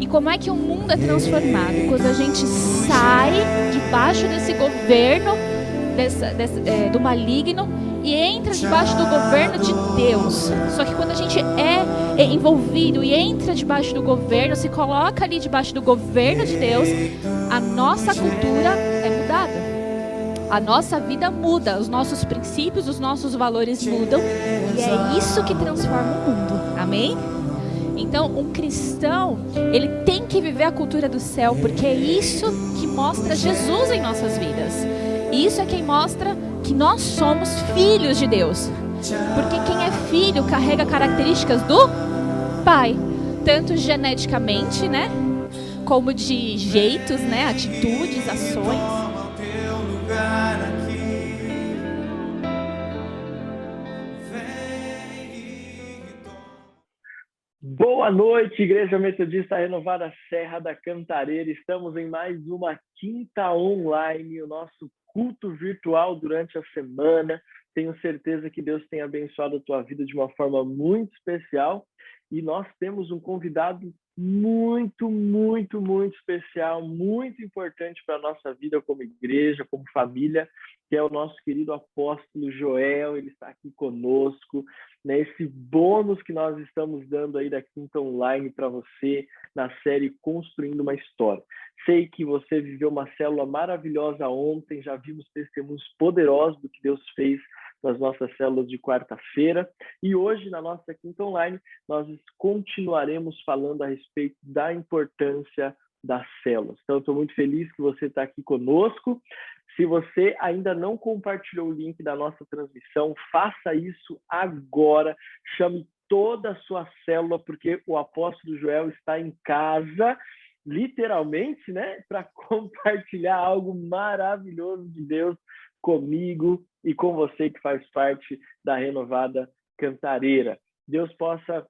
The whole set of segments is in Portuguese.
E como é que o mundo é transformado? Quando a gente sai debaixo desse governo do maligno e entra debaixo do governo de Deus. Só que quando a gente é envolvido e entra debaixo do governo, se coloca ali debaixo do governo de Deus, a nossa cultura é mudada. A nossa vida muda, os nossos princípios, os nossos valores mudam, e é isso que transforma o mundo. Amém? Então, um cristão, ele tem que viver a cultura do céu, porque é isso que mostra Jesus em nossas vidas. E isso é quem mostra que nós somos filhos de Deus. Porque quem é filho carrega características do pai, tanto geneticamente, né, como de jeitos, né, atitudes, ações. Boa noite, Igreja Metodista Renovada Serra da Cantareira. Estamos em mais uma quinta online, o nosso culto virtual durante a semana. Tenho certeza que Deus tem abençoado a tua vida de uma forma muito especial. E nós temos um convidado muito especial, muito importante para a nossa vida como igreja, como família, que é o nosso querido apóstolo Joel. Ele está aqui conosco, né? Esse bônus que nós estamos dando aí da quinta online para você, na série Construindo uma História. Sei que você viveu uma célula maravilhosa ontem, já vimos testemunhos poderosos do que Deus fez nas nossas células de quarta-feira. E hoje, na nossa quinta online, nós continuaremos falando a respeito da importância das células. Então, estou muito feliz que você está aqui conosco. Se você ainda não compartilhou o link da nossa transmissão, faça isso agora. Chame toda a sua célula, porque o apóstolo Joel está em casa, literalmente, né, para compartilhar algo maravilhoso de Deus comigo e com você que faz parte da Renovada Cantareira. Deus possa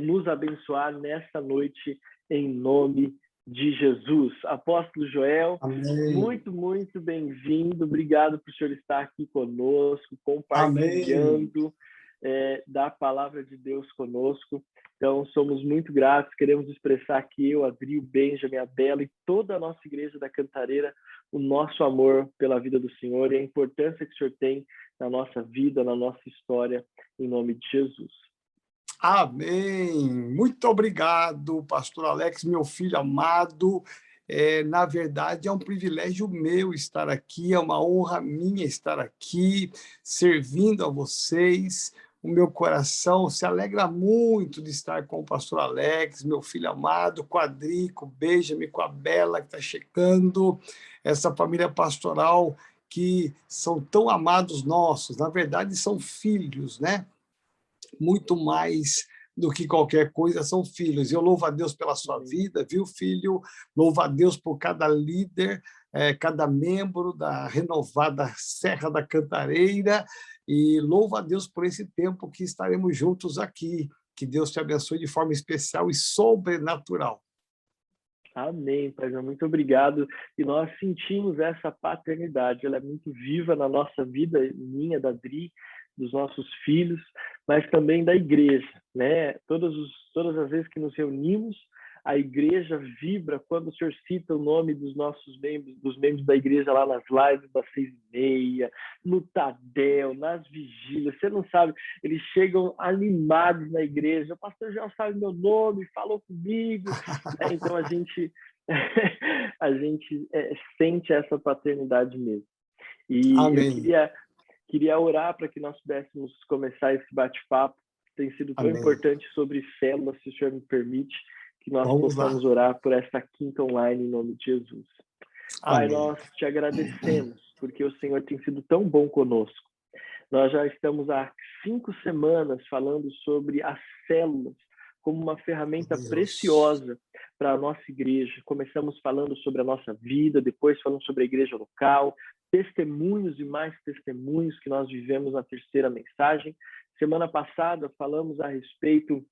nos abençoar nesta noite em nome de Jesus. Apóstolo Joel, Amém. muito bem-vindo. Obrigado por o senhor estar aqui conosco, compartilhando da palavra de Deus conosco. Então, somos muito gratos. Queremos expressar aqui, eu, Adri, o Benjamin, a Bela e toda a nossa igreja da Cantareira, o nosso amor pela vida do Senhor e a importância que o Senhor tem na nossa vida, na nossa história, em nome de Jesus. Amém. Muito obrigado, pastor Alex, meu filho amado. Na verdade, é um privilégio meu estar aqui, é uma honra minha estar aqui, servindo a vocês. O meu coração se alegra muito de estar com o pastor Alex, meu filho amado, com a Adri, com o Benjamin, com a Bela, que está chegando, essa família pastoral que são tão amados nossos, na verdade são filhos, né? Muito mais do que qualquer coisa, são filhos. Eu louvo a Deus pela sua vida, viu, filho? Louvo a Deus por cada líder, cada membro da Renovada Serra da Cantareira, e louvo a Deus por esse tempo que estaremos juntos aqui. Que Deus te abençoe de forma especial e sobrenatural. Amém, Pai. Muito obrigado. E nós sentimos essa paternidade, ela é muito viva na nossa vida, minha, da Adri, dos nossos filhos, mas também da igreja, né? Todas as vezes que nos reunimos, a igreja vibra quando o Senhor cita o nome dos nossos membros, dos membros da igreja lá nas lives das 6h30, no Tadel, nas vigílias. Você não sabe, eles chegam animados na igreja. O pastor já sabe meu nome, falou comigo. Então a gente sente essa paternidade mesmo. E Amém. eu queria orar para que nós pudéssemos começar esse bate-papo, que tem sido tão Amém. importante, sobre células, se o Senhor me permite, que nós possamos orar por essa quinta online em nome de Jesus. Pai, nós te agradecemos, porque o Senhor tem sido tão bom conosco. Nós já estamos há 5 semanas falando sobre as células como uma ferramenta preciosa para a nossa igreja. Começamos falando sobre a nossa vida, depois falando sobre a igreja local, testemunhos e mais testemunhos que nós vivemos na terceira mensagem. Semana passada falamos a respeito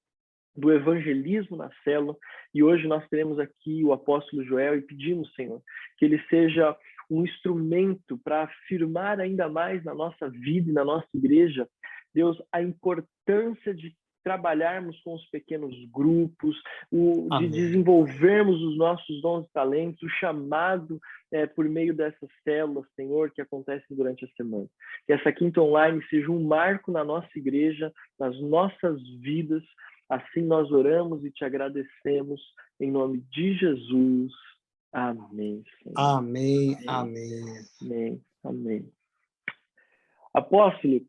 do evangelismo na célula, e hoje nós teremos aqui o apóstolo Joel e pedimos, Senhor, que ele seja um instrumento para afirmar ainda mais na nossa vida e na nossa igreja Deus, a importância de trabalharmos com os pequenos grupos, de desenvolvermos os nossos dons e talentos, o chamado por meio dessas células, Senhor, que acontecem durante a semana. Que essa quinta online seja um marco na nossa igreja, nas nossas vidas. Assim nós oramos e te agradecemos, em nome de Jesus. Amém, Senhor. Amém, amém. Amém, amém. Apóstolo,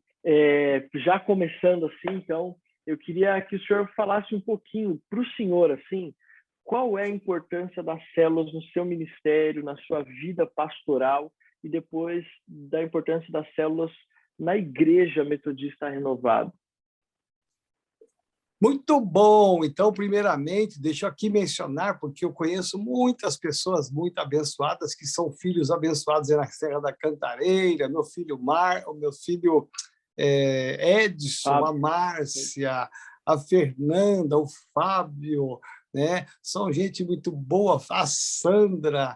já começando assim, então, eu queria que o senhor falasse um pouquinho para o senhor, assim, qual é a importância das células no seu ministério, na sua vida pastoral, e depois da importância das células na Igreja Metodista Renovada. Muito bom! Então, primeiramente, deixa eu aqui mencionar, porque eu conheço muitas pessoas muito abençoadas, que são filhos abençoados na Serra da Cantareira, meu filho o meu filho Edson, a Márcia, a Fernanda, o Fábio, né? São gente muito boa, a Sandra,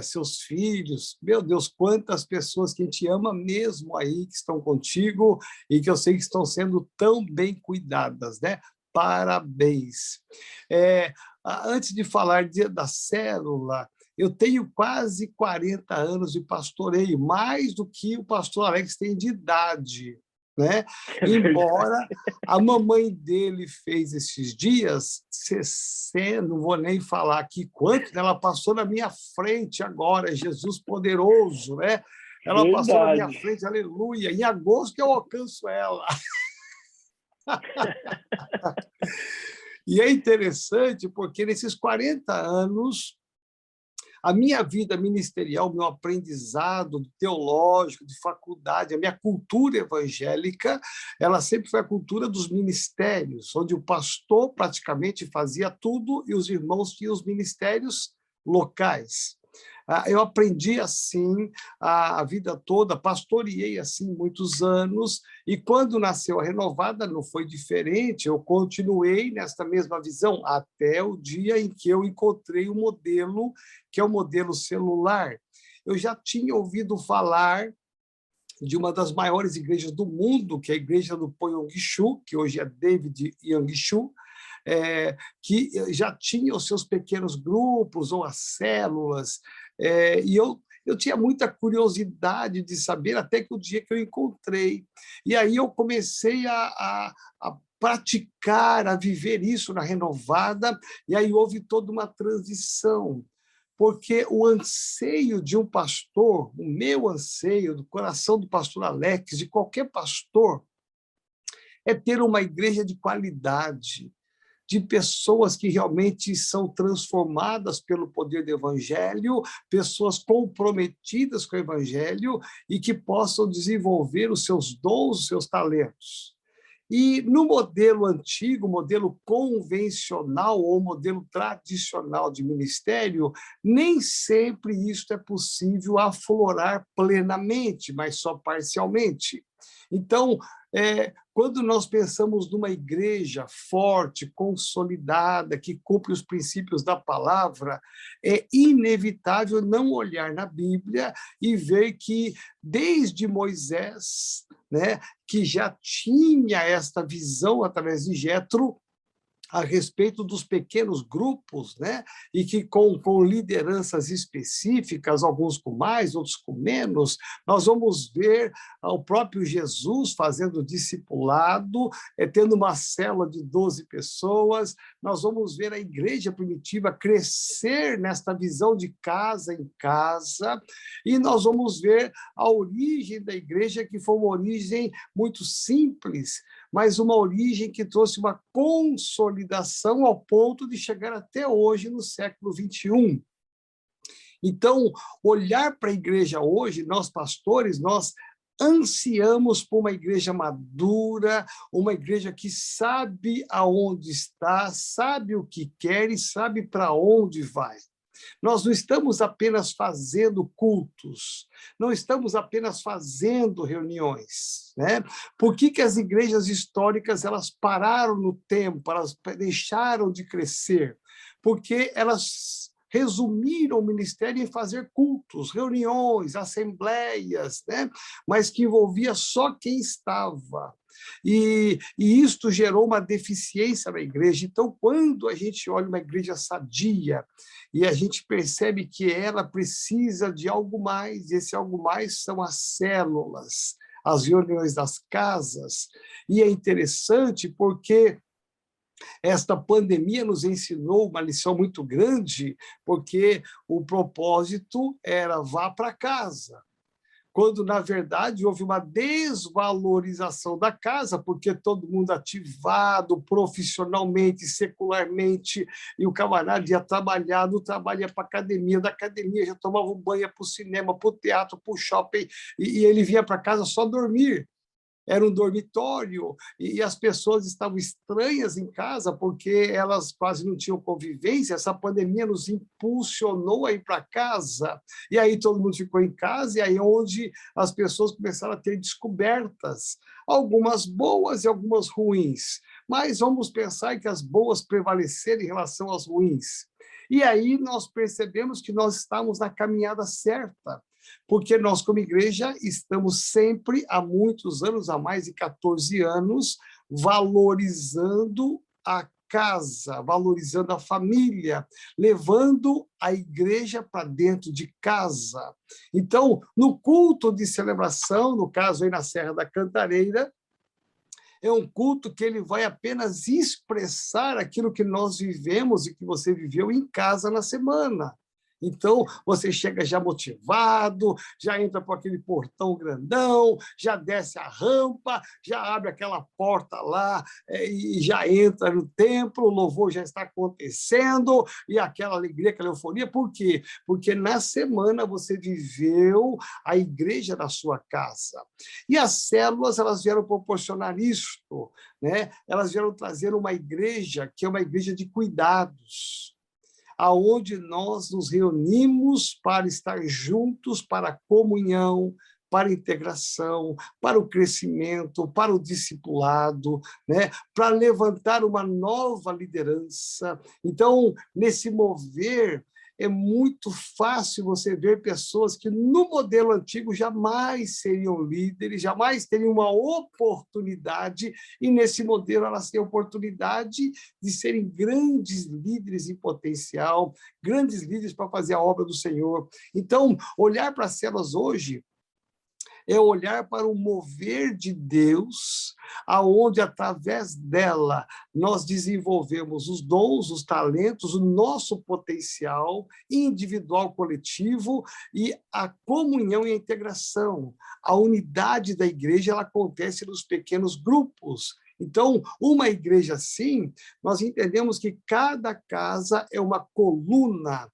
seus filhos, meu Deus, quantas pessoas que a gente ama mesmo aí, que estão contigo e que eu sei que estão sendo tão bem cuidadas, né? Parabéns. Antes de falar da célula, eu tenho quase 40 anos de pastoreio, mais do que o pastor Alex tem de idade, né? Embora a mamãe dele fez esses dias 60, não vou nem falar aqui quanto, né? Ela passou na minha frente agora, Jesus poderoso, né? Ela passou na minha frente, aleluia. Em agosto eu alcanço ela. E é interessante porque nesses 40 anos a minha vida ministerial, meu aprendizado teológico, de faculdade, a minha cultura evangélica, ela sempre foi a cultura dos ministérios, onde o pastor praticamente fazia tudo e os irmãos tinham os ministérios locais. Eu aprendi assim a vida toda, pastoreei assim muitos anos, e quando nasceu a Renovada não foi diferente, eu continuei nesta mesma visão, até o dia em que eu encontrei o modelo, que é o modelo celular. Eu já tinha ouvido falar de uma das maiores igrejas do mundo, que é a igreja do Ponyong-Shu, que hoje é David Yang-Shu, que já tinha os seus pequenos grupos ou as células, e eu tinha muita curiosidade de saber, até que o dia que eu encontrei. E aí eu comecei a praticar, a viver isso na Renovada, e aí houve toda uma transição, porque o anseio de um pastor, o meu anseio, do coração do pastor Alex, de qualquer pastor, é ter uma igreja de qualidade, de pessoas que realmente são transformadas pelo poder do Evangelho, pessoas comprometidas com o Evangelho e que possam desenvolver os seus dons, os seus talentos. E no modelo antigo, modelo convencional ou modelo tradicional de ministério, nem sempre isso é possível aflorar plenamente, mas só parcialmente. Então, quando nós pensamos numa igreja forte, consolidada, que cumpre os princípios da palavra, é inevitável não olhar na Bíblia e ver que, desde Moisés, né, que já tinha esta visão através de Jetro a respeito dos pequenos grupos, né? E que com lideranças específicas, alguns com mais, outros com menos, nós vamos ver o próprio Jesus fazendo discipulado, tendo uma célula de 12 pessoas, nós vamos ver a igreja primitiva crescer nesta visão de casa em casa, e nós vamos ver a origem da igreja, que foi uma origem muito simples, mas uma origem que trouxe uma consolidação ao ponto de chegar até hoje, no século XXI. Então, olhar para a igreja hoje, nós pastores, nós ansiamos por uma igreja madura, uma igreja que sabe aonde está, sabe o que quer e sabe para onde vai. Nós não estamos apenas fazendo cultos, não estamos apenas fazendo reuniões, né? Por que as igrejas históricas elas pararam no tempo, elas deixaram de crescer? Porque elas resumiram o ministério em fazer cultos, reuniões, assembleias, né? Mas que envolvia só quem estava. E isto gerou uma deficiência na igreja. Então, quando a gente olha uma igreja sadia e a gente percebe que ela precisa de algo mais, e esse algo mais são as células, as reuniões das casas, e é interessante porque esta pandemia nos ensinou uma lição muito grande, porque o propósito era vá para casa, quando, na verdade, houve uma desvalorização da casa, porque todo mundo ativado profissionalmente, secularmente, e o camarada ia trabalhar, do trabalho ia para a academia, da academia já tomava um banho, ia para o cinema, para o teatro, para o shopping, e ele vinha para casa só dormir. Era um dormitório, e as pessoas estavam estranhas em casa, porque elas quase não tinham convivência. Essa pandemia nos impulsionou a ir para casa, e aí todo mundo ficou em casa, e aí onde as pessoas começaram a ter descobertas, algumas boas e algumas ruins. Mas vamos pensar que as boas prevaleceram em relação às ruins. E aí nós percebemos que nós estamos na caminhada certa, porque nós, como igreja, estamos sempre, há muitos anos, há mais de 14 anos, valorizando a casa, valorizando a família, levando a igreja para dentro de casa. Então, no culto de celebração, no caso aí na Serra da Cantareira, é um culto que ele vai apenas expressar aquilo que nós vivemos e que você viveu em casa na semana. Então, você chega já motivado, já entra por aquele portão grandão, já desce a rampa, já abre aquela porta lá e já entra no templo, o louvor já está acontecendo, e aquela alegria, aquela euforia. Por quê? Porque na semana você viveu a igreja da sua casa. E as células, elas vieram proporcionar isto, né? Elas vieram trazer uma igreja que é uma igreja de cuidados, aonde nós nos reunimos para estar juntos, para a comunhão, para a integração, para o crescimento, para o discipulado, né? Para levantar uma nova liderança. Então, nesse mover, é muito fácil você ver pessoas que, no modelo antigo, jamais seriam líderes, jamais teriam uma oportunidade, e, nesse modelo, elas têm a oportunidade de serem grandes líderes em potencial, grandes líderes para fazer a obra do Senhor. Então, olhar para as células hoje é olhar para o mover de Deus, aonde, através dela, nós desenvolvemos os dons, os talentos, o nosso potencial individual, coletivo, e a comunhão e a integração. A unidade da igreja, ela acontece nos pequenos grupos. Então, uma igreja assim, nós entendemos que cada casa é uma coluna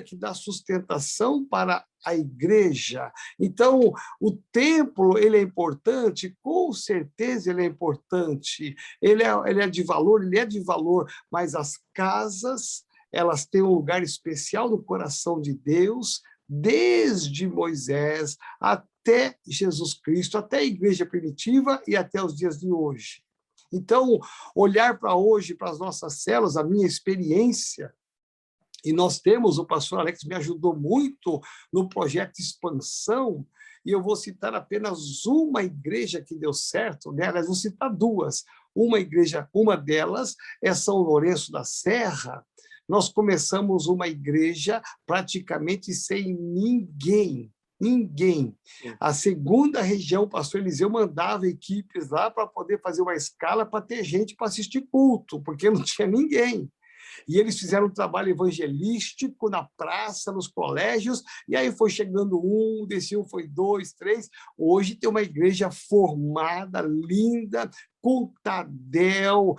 que dá sustentação para a igreja. Então, o templo, ele é importante, com certeza ele é importante, ele é de valor, mas as casas, elas têm um lugar especial no coração de Deus, desde Moisés até Jesus Cristo, até a igreja primitiva e até os dias de hoje. Então, olhar para hoje, para as nossas células, a minha experiência, e nós temos, o pastor Alex me ajudou muito no projeto Expansão, e eu vou citar apenas uma igreja que deu certo, né? Aliás, vou citar duas. Uma delas é São Lourenço da Serra. Nós começamos uma igreja praticamente sem ninguém. A segunda região, o pastor Eliseu mandava equipes lá para poder fazer uma escala para ter gente para assistir culto, porque não tinha ninguém. E eles fizeram um trabalho evangelístico na praça, nos colégios, e aí foi chegando desse foi 2, 3. Hoje tem uma igreja formada, linda, com Tadel,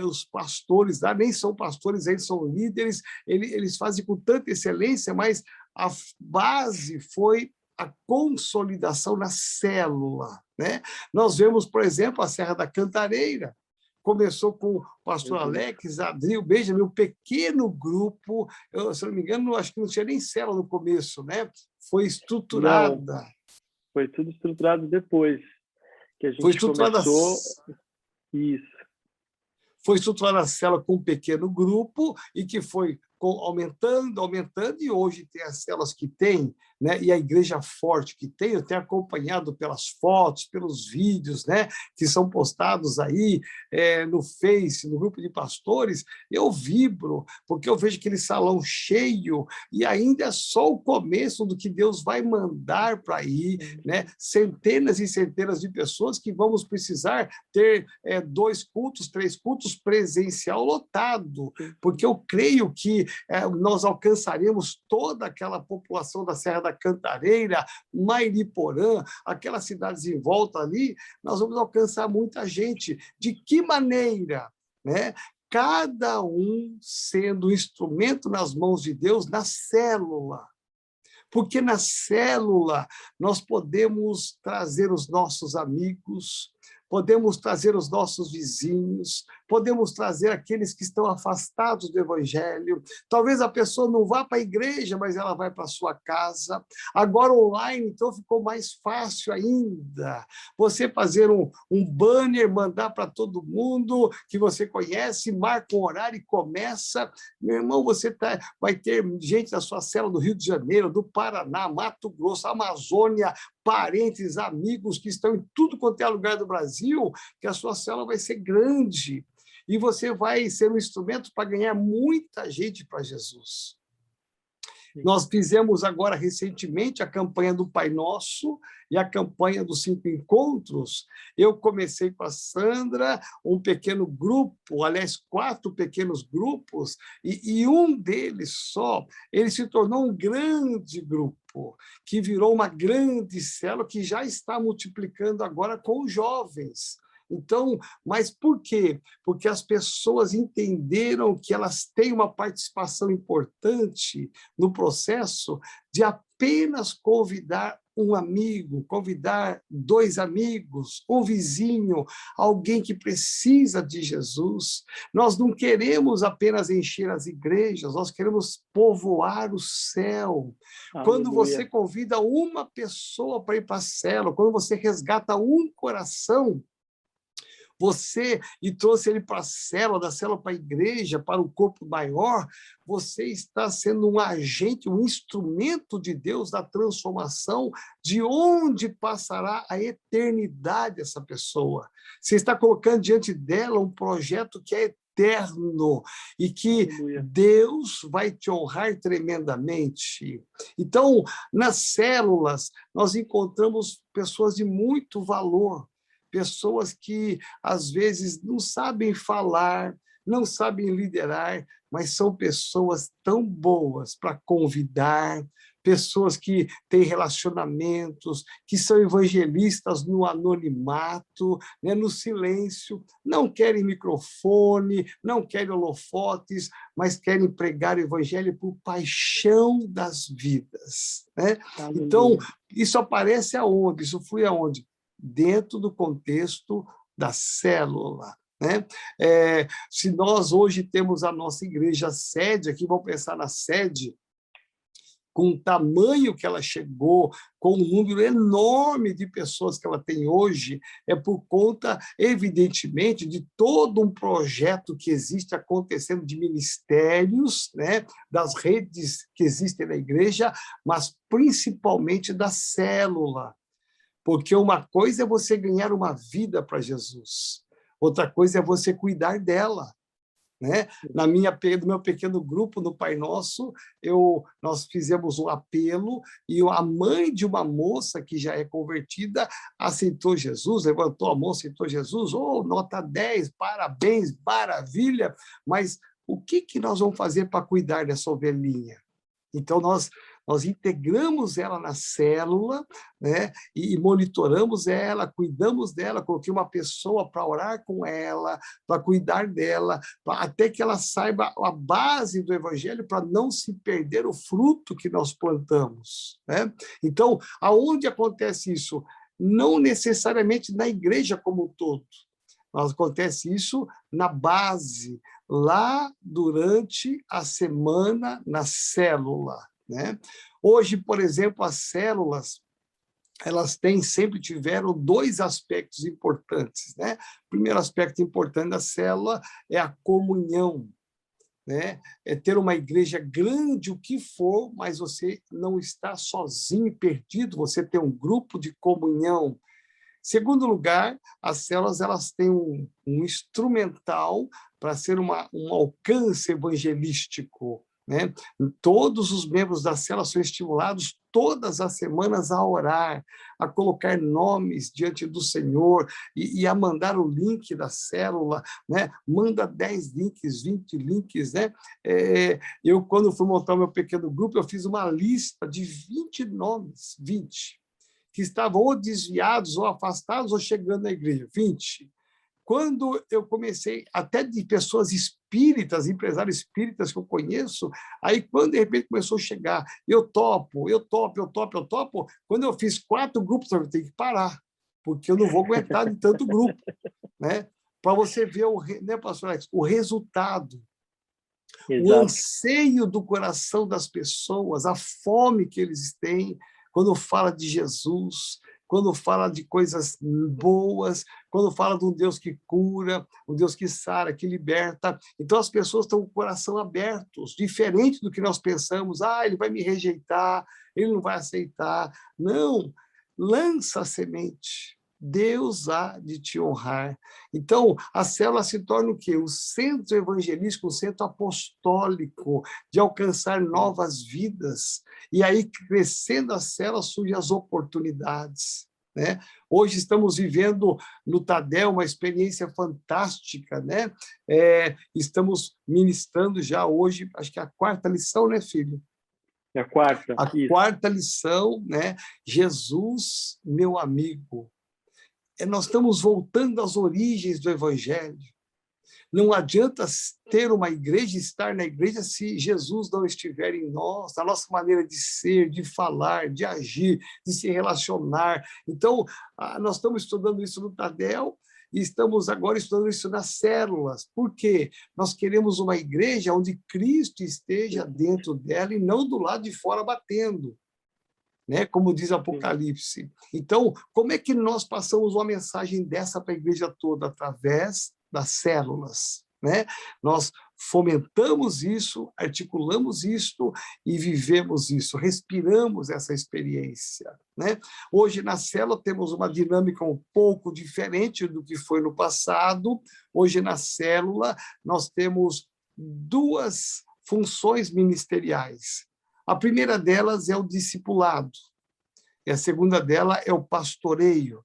os pastores lá nem são pastores, eles são líderes, eles fazem com tanta excelência, mas a base foi a consolidação na célula, né? Nós vemos, por exemplo, a Serra da Cantareira, começou com o pastor Alex, Adril, Benjamin, um pequeno grupo, se não me engano, acho que não tinha nem célula no começo, né? Foi estruturada. Não, foi tudo estruturado depois que a gente começou. Isso. Foi estruturada a célula com um pequeno grupo e que foi aumentando, e hoje tem as células que tem, né? E a igreja forte que tem, eu tenho acompanhado pelas fotos, pelos vídeos, né? Que são postados aí no Face, no grupo de pastores, eu vibro, porque eu vejo aquele salão cheio, e ainda é só o começo do que Deus vai mandar para ir, né? Centenas e centenas de pessoas que vamos precisar ter 2 cultos, 3 cultos presencial lotado, porque eu creio que nós alcançaremos toda aquela população da Serra da Cantareira, Mairiporã, aquelas cidades em volta ali, nós vamos alcançar muita gente. De que maneira? Né? Cada um sendo instrumento nas mãos de Deus na célula. Porque na célula nós podemos trazer os nossos amigos, podemos trazer os nossos vizinhos, podemos trazer aqueles que estão afastados do Evangelho. Talvez a pessoa não vá para a igreja, mas ela vai para a sua casa. Agora, online, então, ficou mais fácil ainda. Você fazer um banner, mandar para todo mundo que você conhece, marca um horário e começa. Meu irmão, você vai ter gente da sua célula do Rio de Janeiro, do Paraná, Mato Grosso, Amazônia, parentes, amigos que estão em tudo quanto é lugar do Brasil, que a sua célula vai ser grande. E você vai ser um instrumento para ganhar muita gente para Jesus. Nós fizemos agora, recentemente, a campanha do Pai Nosso e a campanha dos 5 encontros. Eu comecei com a Sandra, um pequeno grupo, aliás, 4 pequenos grupos, e um deles só, ele se tornou um grande grupo, que virou uma grande célula que já está multiplicando agora com os jovens. Então, mas por quê? Porque as pessoas entenderam que elas têm uma participação importante no processo de apenas convidar um amigo, convidar 2 amigos, um vizinho, alguém que precisa de Jesus. Nós não queremos apenas encher as igrejas, nós queremos povoar o céu. Aleluia. Quando você convida uma pessoa para ir para a célula, quando você resgata um coração, e trouxe ele para a célula, da célula para a igreja, para o corpo maior, você está sendo um agente, um instrumento de Deus da transformação, de onde passará a eternidade essa pessoa. Você está colocando diante dela um projeto que é eterno e que Deus vai te honrar tremendamente. Então, nas células, nós encontramos pessoas de muito valor, pessoas que, às vezes, não sabem falar, não sabem liderar, mas são pessoas tão boas para convidar, pessoas que têm relacionamentos, que são evangelistas no anonimato, né, no silêncio, não querem microfone, não querem holofotes, mas querem pregar o evangelho por paixão das vidas. Né? Então, isso aparece aonde? Isso flui aonde? Dentro do contexto da célula. Né? Se nós hoje temos a nossa igreja sede, aqui vamos pensar na sede, com o tamanho que ela chegou, com o número enorme de pessoas que ela tem hoje, é por conta, evidentemente, de todo um projeto que existe acontecendo de ministérios, né, das redes que existem na igreja, mas principalmente da célula. Porque uma coisa é você ganhar uma vida para Jesus, outra coisa é você cuidar dela. Né? No meu pequeno grupo, no Pai Nosso, nós fizemos um apelo e a mãe de uma moça que já é convertida aceitou Jesus, levantou a mão, aceitou Jesus, nota 10, parabéns, maravilha, mas o que nós vamos fazer para cuidar dessa ovelhinha? Então, nós integramos ela na célula, né, e monitoramos ela, cuidamos dela, coloquei uma pessoa para orar com ela, para cuidar dela, até que ela saiba a base do evangelho para não se perder o fruto que nós plantamos. Né? Então, aonde acontece isso? Não necessariamente na igreja como um todo. Mas acontece isso na base, lá durante a semana, na célula. Né? Hoje, por exemplo, as células, elas sempre tiveram 2 aspectos importantes. Né? O primeiro aspecto importante da célula é a comunhão. né? É ter uma igreja grande, o que for, mas você não está sozinho e perdido, você tem um grupo de comunhão. Segundo lugar, as células elas têm um instrumental para ser um alcance evangelístico, né? Todos os membros da célula são estimulados todas as semanas a orar, a colocar nomes diante do Senhor e a mandar o link da célula, né? Manda 10 links, 20 links, né? Eu, quando fui montar o meu pequeno grupo, eu fiz uma lista de 20 nomes, 20, que estavam ou desviados, ou afastados, ou chegando na igreja, 20. Quando eu comecei, até de pessoas espíritas, empresários espíritas que eu conheço, aí quando de repente começou a chegar, eu topo, quando eu fiz 4 grupos, eu tenho que parar, porque eu não vou aguentar de tanto grupo, né? Para você ver, né, pastor Alex, o resultado, o anseio do coração das pessoas, a fome que eles têm, quando fala de Jesus, quando fala de coisas boas, quando fala de um Deus que cura, um Deus que sara, que liberta. Então, as pessoas estão com o coração aberto, diferente do que nós pensamos. Ele vai me rejeitar, ele não vai aceitar. Não, lança a semente. Deus há de te honrar. Então, a célula se torna o quê? O centro evangelístico, o centro apostólico, de alcançar novas vidas. E aí, crescendo a célula, surgem as oportunidades, né? Hoje estamos vivendo no Tadel uma experiência fantástica, né? Estamos ministrando já hoje, acho que é a 4ª lição, né, filho? É a 4ª. A 4ª lição, né? Jesus, meu amigo. Nós estamos voltando às origens do Evangelho. Não adianta ter uma igreja, estar na igreja, se Jesus não estiver em nós, na nossa maneira de ser, de falar, de agir, de se relacionar. Então, nós estamos estudando isso no Tadel e estamos agora estudando isso nas células. Por quê? Nós queremos uma igreja onde Cristo esteja dentro dela e não do lado de fora batendo, né? Como diz Apocalipse. Então, como é que nós passamos uma mensagem dessa para a igreja toda? Através das células, né? Nós fomentamos isso, articulamos isso e vivemos isso, respiramos essa experiência, né? Hoje, na célula, temos uma dinâmica um pouco diferente do que foi no passado. Hoje, na célula, nós temos 2 funções ministeriais. A primeira delas é o discipulado, e a segunda dela é o pastoreio.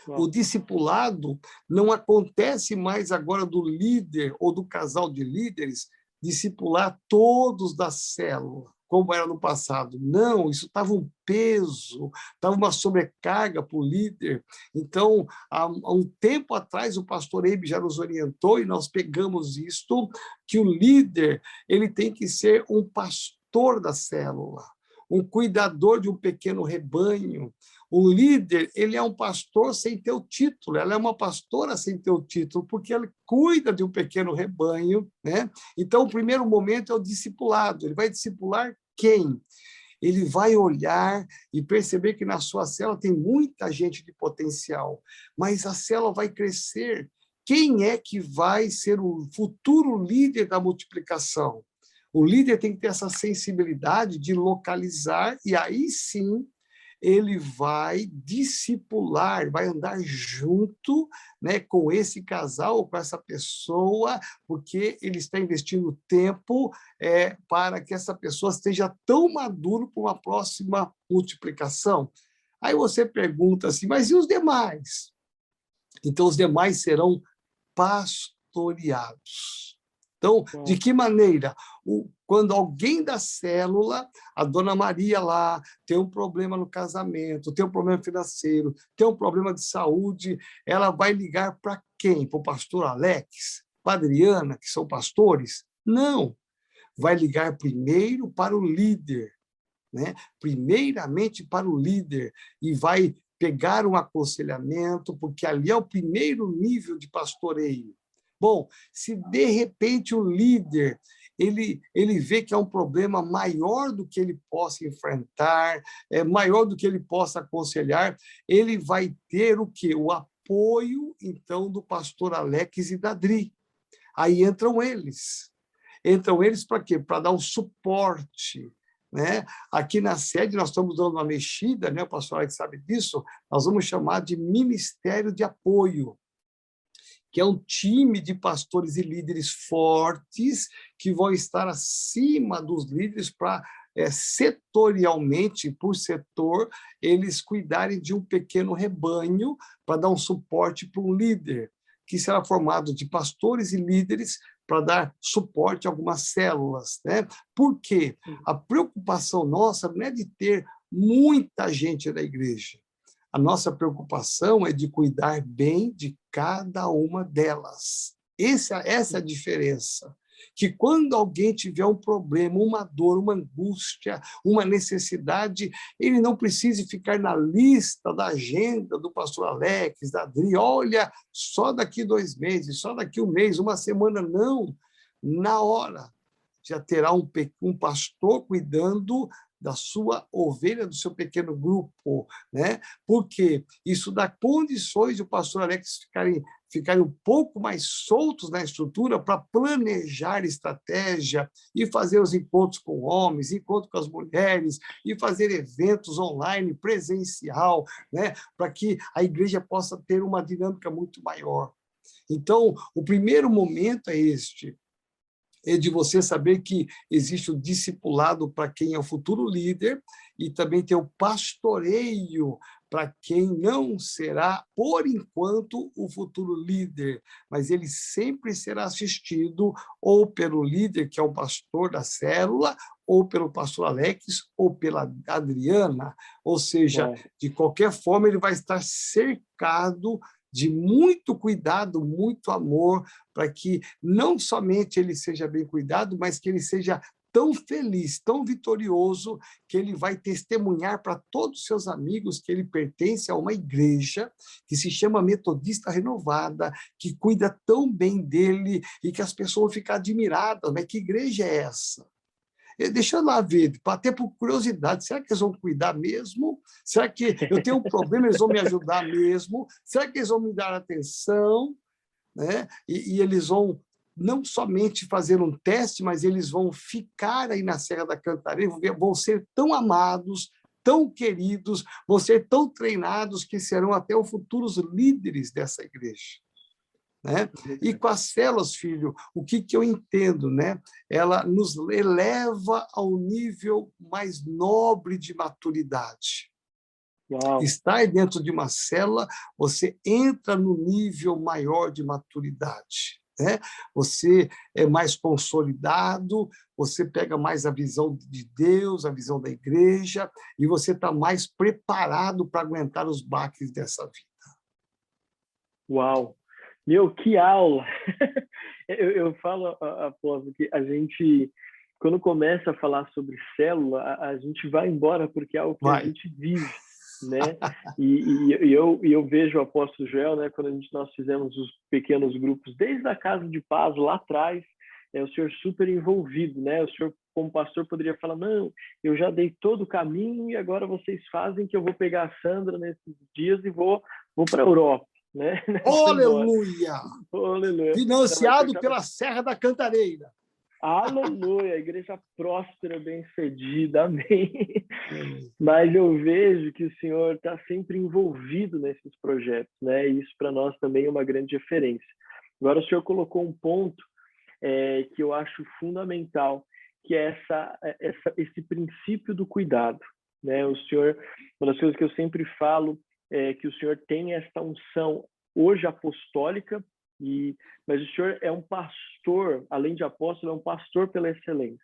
O discipulado não acontece mais agora do líder ou do casal de líderes discipular todos da célula, como era no passado. Não, isso estava um peso, estava uma sobrecarga para o líder. Então, há um tempo atrás, o pastor Eibe já nos orientou e nós pegamos isto, que o líder ele tem que ser um pastor da célula, um cuidador de um pequeno rebanho. O líder, ele é um pastor sem ter o título, ela é uma pastora sem ter o título, porque ele cuida de um pequeno rebanho, né? Então, o primeiro momento é o discipulado. Ele vai discipular quem? Ele vai olhar e perceber que na sua célula tem muita gente de potencial, mas a célula vai crescer. Quem é que vai ser o futuro líder da multiplicação? O líder tem que ter essa sensibilidade de localizar, e aí sim ele vai discipular, vai andar junto, né, com esse casal, com essa pessoa, porque ele está investindo tempo para que essa pessoa esteja tão maduro para uma próxima multiplicação. Aí você pergunta assim, mas e os demais? Então, os demais serão pastoreados. Então, de que maneira? Quando alguém da célula, a dona Maria lá, tem um problema no casamento, tem um problema financeiro, tem um problema de saúde, ela vai ligar para quem? Para o pastor Alex? Para a Adriana, que são pastores? Não. Vai ligar primeiro para o líder, né? Primeiramente para o líder, e vai pegar um aconselhamento, porque ali é o primeiro nível de pastoreio. Bom, se de repente o líder ele vê que é um problema maior do que ele possa enfrentar, maior do que ele possa aconselhar, ele vai ter o quê? O apoio, então, do pastor Alex e da Adri. Aí entram eles. Entram eles para quê? Para dar um suporte, né? Aqui na sede nós estamos dando uma mexida, né? O pastor Alex sabe disso, nós vamos chamar de Ministério de Apoio, que é um time de pastores e líderes fortes que vão estar acima dos líderes para, setorialmente, por setor, eles cuidarem de um pequeno rebanho para dar um suporte para um líder, que será formado de pastores e líderes para dar suporte a algumas células, né? Por quê? A preocupação nossa não é de ter muita gente na igreja. A nossa preocupação é de cuidar bem de cada uma delas. Essa é a diferença. Que quando alguém tiver um problema, uma dor, uma angústia, uma necessidade, ele não precise ficar na lista da agenda do pastor Alex, da Adri, olha, só daqui 2 meses, só daqui 1 mês, 1 semana, não. Na hora, já terá um pastor cuidando da sua ovelha, do seu pequeno grupo, né? Porque isso dá condições de o pastor Alex ficarem um pouco mais soltos na estrutura para planejar estratégia e fazer os encontros com homens, encontros com as mulheres, e fazer eventos online, presencial, né? Para que a igreja possa ter uma dinâmica muito maior. Então, o primeiro momento é este, é de você saber que existe o discipulado para quem é o futuro líder e também tem o pastoreio para quem não será, por enquanto, o futuro líder, mas ele sempre será assistido ou pelo líder, que é o pastor da célula, ou pelo pastor Alex, ou pela Adriana, ou seja, de qualquer forma, ele vai estar cercado de muito cuidado, muito amor, para que não somente ele seja bem cuidado, mas que ele seja tão feliz, tão vitorioso, que ele vai testemunhar para todos os seus amigos que ele pertence a uma igreja que se chama Metodista Renovada, que cuida tão bem dele e que as pessoas vão ficar admiradas. Mas que igreja é essa? Deixa eu lá ver, até por curiosidade, será que eles vão cuidar mesmo? Será que eu tenho um problema, eles vão me ajudar mesmo? Será que eles vão me dar atenção? Né? E eles vão não somente fazer um teste, mas eles vão ficar aí na Serra da Cantareira, vão ser tão amados, tão queridos, vão ser tão treinados que serão até os futuros líderes dessa igreja. Né? E com as células, filho, o que eu entendo? Né? Ela nos eleva ao nível mais nobre de maturidade. Uau. Estar dentro de uma célula, você entra no nível maior de maturidade. Né? Você é mais consolidado, você pega mais a visão de Deus, a visão da igreja, e você está mais preparado para aguentar os baques dessa vida. Uau! Meu, que aula! eu falo, Apóstolo, que a gente, quando começa a falar sobre célula, a gente vai embora porque é algo que a gente vive, né? E eu vejo o apóstolo Joel, né? Quando nós fizemos os pequenos grupos, desde a Casa de Paz, lá atrás, o senhor super envolvido, né? O senhor, como pastor, poderia falar, não, eu já dei todo o caminho e agora vocês fazem que eu vou pegar a Sandra nesses dias e vou para a Europa. Né? Aleluia! Aleluia! Financiado pela Serra da Cantareira. Aleluia! A igreja próspera, bem-sucedida, amém. Mas eu vejo que o Senhor está sempre envolvido nesses projetos, né? E isso para nós também é uma grande referência. Agora o Senhor colocou um ponto que eu acho fundamental, que é esse princípio do cuidado, né? O Senhor, uma das coisas que eu sempre falo que o Senhor tem esta unção hoje apostólica, mas o Senhor é um pastor, além de apóstolo, é um pastor pela excelência.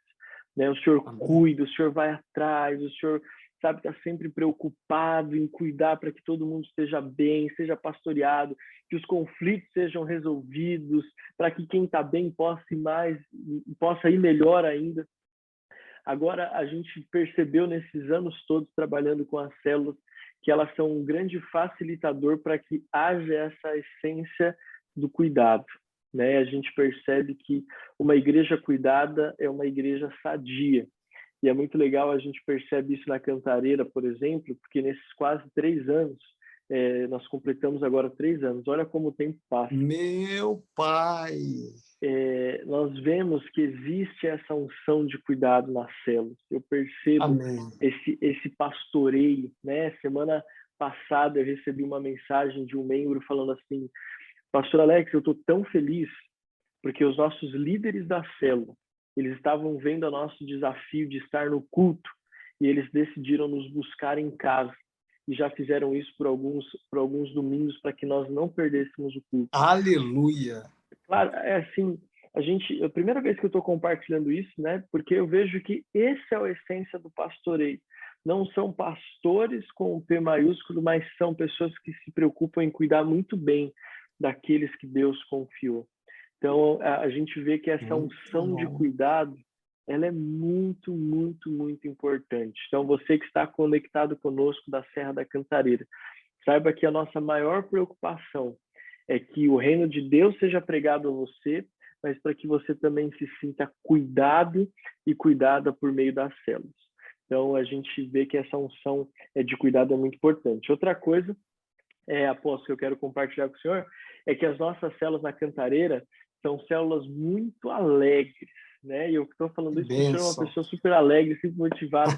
Né? O Senhor cuida, o Senhor vai atrás, o Senhor sabe, está sempre preocupado em cuidar para que todo mundo esteja bem, seja pastoreado, que os conflitos sejam resolvidos, para que quem está bem possa ir melhor ainda. Agora, a gente percebeu nesses anos todos trabalhando com as células que elas são um grande facilitador para que haja essa essência do cuidado. Né? A gente percebe que uma igreja cuidada é uma igreja sadia. E é muito legal, a gente percebe isso na Cantareira, por exemplo, porque nesses quase 3 anos Nós completamos agora 3 anos. Olha como o tempo passa. Meu Pai! Nós vemos que existe essa unção de cuidado nas células. Eu percebo Amém. esse pastoreio, né? Semana passada eu recebi uma mensagem de um membro falando assim: Pastor Alex, eu estou tão feliz porque os nossos líderes da célula, eles estavam vendo o nosso desafio de estar no culto e eles decidiram nos buscar em casa e já fizeram isso por alguns domingos para que nós não perdêssemos o culto. Aleluia! Claro, assim, é a primeira vez que eu estou compartilhando isso, né? Porque eu vejo que esse é a essência do pastoreio. Não são pastores com o P maiúsculo, mas são pessoas que se preocupam em cuidar muito bem daqueles que Deus confiou. Então, a gente vê que essa unção de cuidado, ela é muito, muito, muito importante. Então, você que está conectado conosco da Serra da Cantareira, saiba que a nossa maior preocupação é que o reino de Deus seja pregado a você, mas para que você também se sinta cuidado e cuidada por meio das células. Então, a gente vê que essa unção de cuidado é muito importante. Outra coisa, apóstolo, que eu quero compartilhar com o senhor, é que as nossas células na Cantareira são células muito alegres, né? E eu estou falando isso porque o senhor é uma pessoa super alegre, super motivada.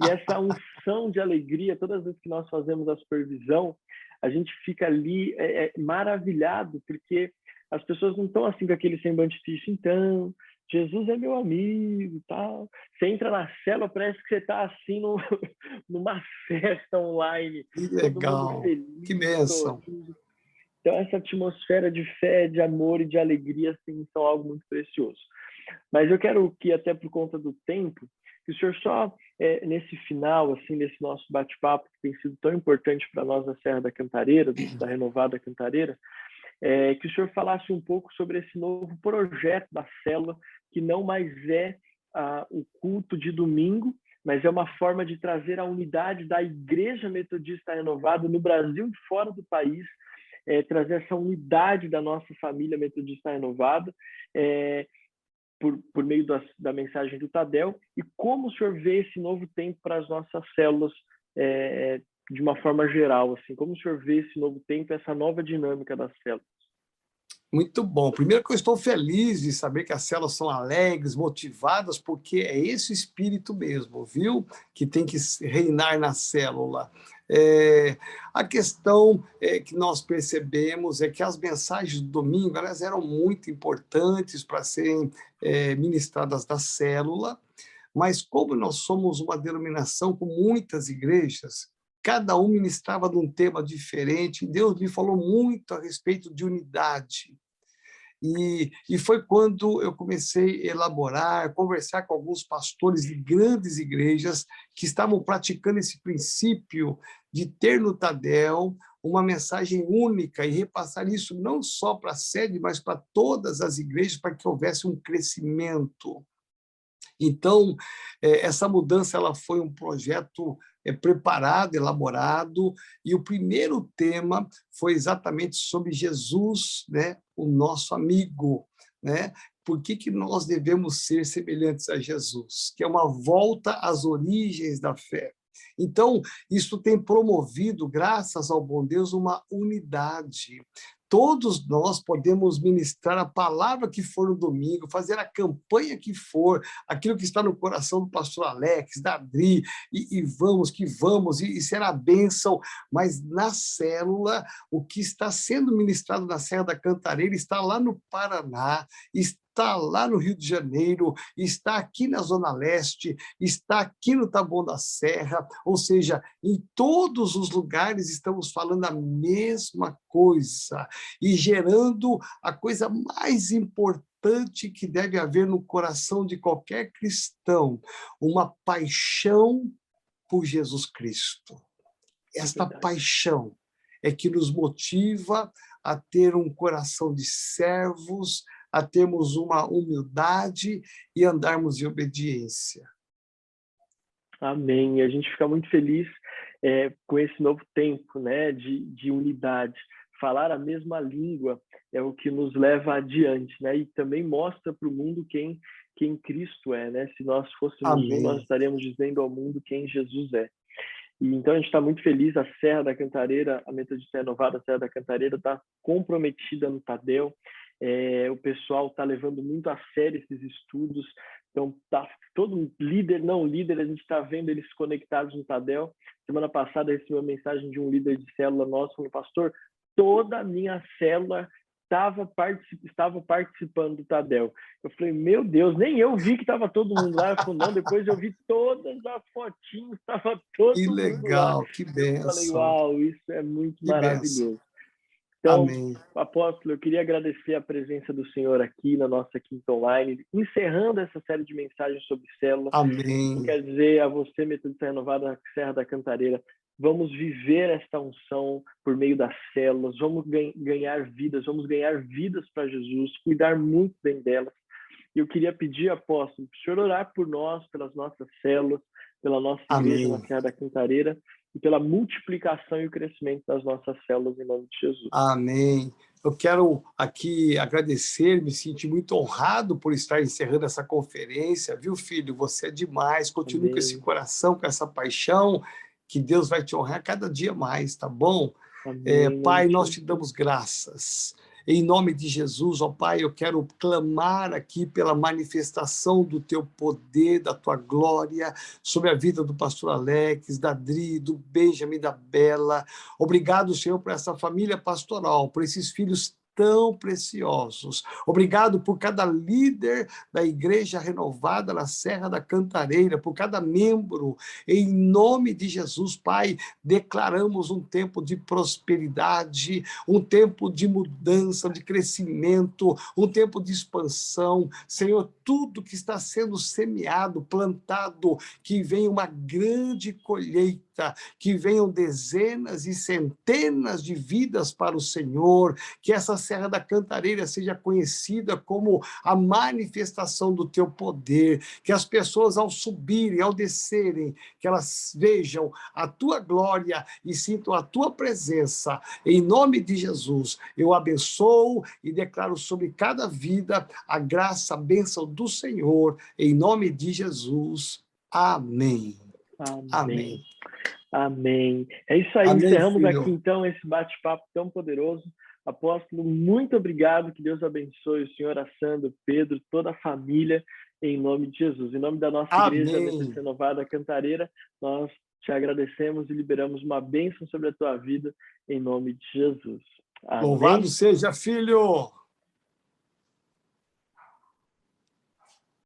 E essa unção de alegria, todas as vezes que nós fazemos a supervisão, a gente fica ali maravilhado, porque as pessoas não estão assim com aquele semblante triste. Então, Jesus é meu amigo, tal. Você entra na célula, parece que você está assim numa festa online. Que legal, feliz, que bênção. sorrindo. Então, essa atmosfera de fé, de amor e de alegria, assim, são algo muito precioso. Mas eu quero que, até por conta do tempo, que o senhor só, nesse final, assim, desse nosso bate-papo, que tem sido tão importante para nós da Serra da Cantareira, da Renovada Cantareira, que o senhor falasse um pouco sobre esse novo projeto da célula, que não mais é o culto de domingo, mas é uma forma de trazer a unidade da Igreja Metodista Renovada no Brasil e fora do país, trazer essa unidade da nossa família Metodista Renovada, por meio da mensagem do Tadel, e como o senhor vê esse novo tempo para as nossas células de uma forma geral, assim, como o senhor vê esse novo tempo, essa nova dinâmica das células? Muito bom. Primeiro que eu estou feliz de saber que as células são alegres, motivadas, porque é esse espírito mesmo, viu? Que tem que reinar na célula. A questão que nós percebemos é que as mensagens do domingo, elas eram muito importantes para serem ministradas da célula, mas como nós somos uma denominação com muitas igrejas, cada um ministrava num tema diferente, e Deus me falou muito a respeito de unidade. E foi quando eu comecei a elaborar, conversar com alguns pastores de grandes igrejas que estavam praticando esse princípio de ter no Tadel uma mensagem única e repassar isso não só para a sede, mas para todas as igrejas, para que houvesse um crescimento. Então, essa mudança ela foi um projeto preparado, elaborado, e o primeiro tema foi exatamente sobre Jesus, né, o nosso amigo, né? Por que nós devemos ser semelhantes a Jesus? Que é uma volta às origens da fé. Então, isso tem promovido, graças ao bom Deus, uma unidade. Todos nós podemos ministrar a palavra que for no domingo, fazer a campanha que for, aquilo que está no coração do pastor Alex, da Adri, e vamos, e será bênção, mas na célula, o que está sendo ministrado na Serra da Cantareira está lá no Paraná, está lá no Rio de Janeiro, está aqui na Zona Leste, está aqui no Taboão da Serra, ou seja, em todos os lugares estamos falando a mesma coisa e gerando a coisa mais importante que deve haver no coração de qualquer cristão, uma paixão por Jesus Cristo. Esta paixão é que nos motiva a ter um coração de servos, a termos uma humildade e andarmos em obediência. Amém. E a gente fica muito feliz com esse novo tempo, né, de unidade. Falar a mesma língua é o que nos leva adiante, né? E também mostra para o mundo quem Cristo é, né? Se nós fôssemos um, nós estaremos dizendo ao mundo quem Jesus é. E então a gente está muito feliz, a Serra da Cantareira, a Metodista Renovada Serra da Cantareira está comprometida no Tadel. O pessoal está levando muito a sério esses estudos, então tá todo líder, não líder, a gente está vendo eles conectados no Tadel. Semana passada eu recebi uma mensagem de um líder de célula nosso, falando: pastor, toda a minha célula estava participando do Tadel. Eu falei: meu Deus, nem eu vi que estava todo mundo lá. Eu falei: não, depois eu vi todas as fotinhas, estava todo Que mundo lá. legal, que Eu falei: bênção, uau, isso é muito que bênção. maravilhoso. Então, Amém. apóstolo, eu queria agradecer a presença do senhor aqui na nossa quinta online, encerrando essa série de mensagens sobre célula. Amém. Eu quero dizer a você, Metodista Renovada Serra da Cantareira, vamos viver esta unção por meio das células, vamos ganhar vidas para Jesus, cuidar muito bem delas. E eu queria pedir, apóstolo, para o senhor orar por nós, pelas nossas células, pela nossa igreja na Serra da Cantareira e pela multiplicação e o crescimento das nossas células em nome de Jesus. Amém. Eu quero aqui agradecer, me sentir muito honrado por estar encerrando essa conferência, viu, filho? Você é demais, continue com esse coração, com essa paixão, que Deus vai te honrar cada dia mais, tá bom? Pai, nós te damos graças. Em nome de Jesus, ó Pai, eu quero clamar aqui pela manifestação do teu poder, da tua glória, sobre a vida do pastor Alex, da Adri, do Benjamin, da Bela. Obrigado, Senhor, por essa família pastoral, por esses filhos tão preciosos. Obrigado por cada líder da Igreja Renovada na Serra da Cantareira, por cada membro. Em nome de Jesus, Pai, declaramos um tempo de prosperidade, um tempo de mudança, de crescimento, um tempo de expansão. Senhor, tudo que está sendo semeado, plantado, que venha uma grande colheita, que venham dezenas e centenas de vidas para o Senhor, que essa Serra da Cantareira seja conhecida como a manifestação do teu poder, que as pessoas ao subirem, ao descerem, que elas vejam a tua glória e sintam a tua presença. Em nome de Jesus, eu abençoo e declaro sobre cada vida a graça, a bênção do Senhor, em nome de Jesus. Amém. Amém. Amém. É isso aí, Amém, encerramos filho. aqui então esse bate-papo tão poderoso. Apóstolo, muito obrigado, que Deus abençoe o senhor, a Sandra, Pedro, toda a família, em nome de Jesus. Em nome da nossa igreja, Metodista Renovada Cantareira, nós te agradecemos e liberamos uma bênção sobre a tua vida, em nome de Jesus. Amém? Louvado seja, filho!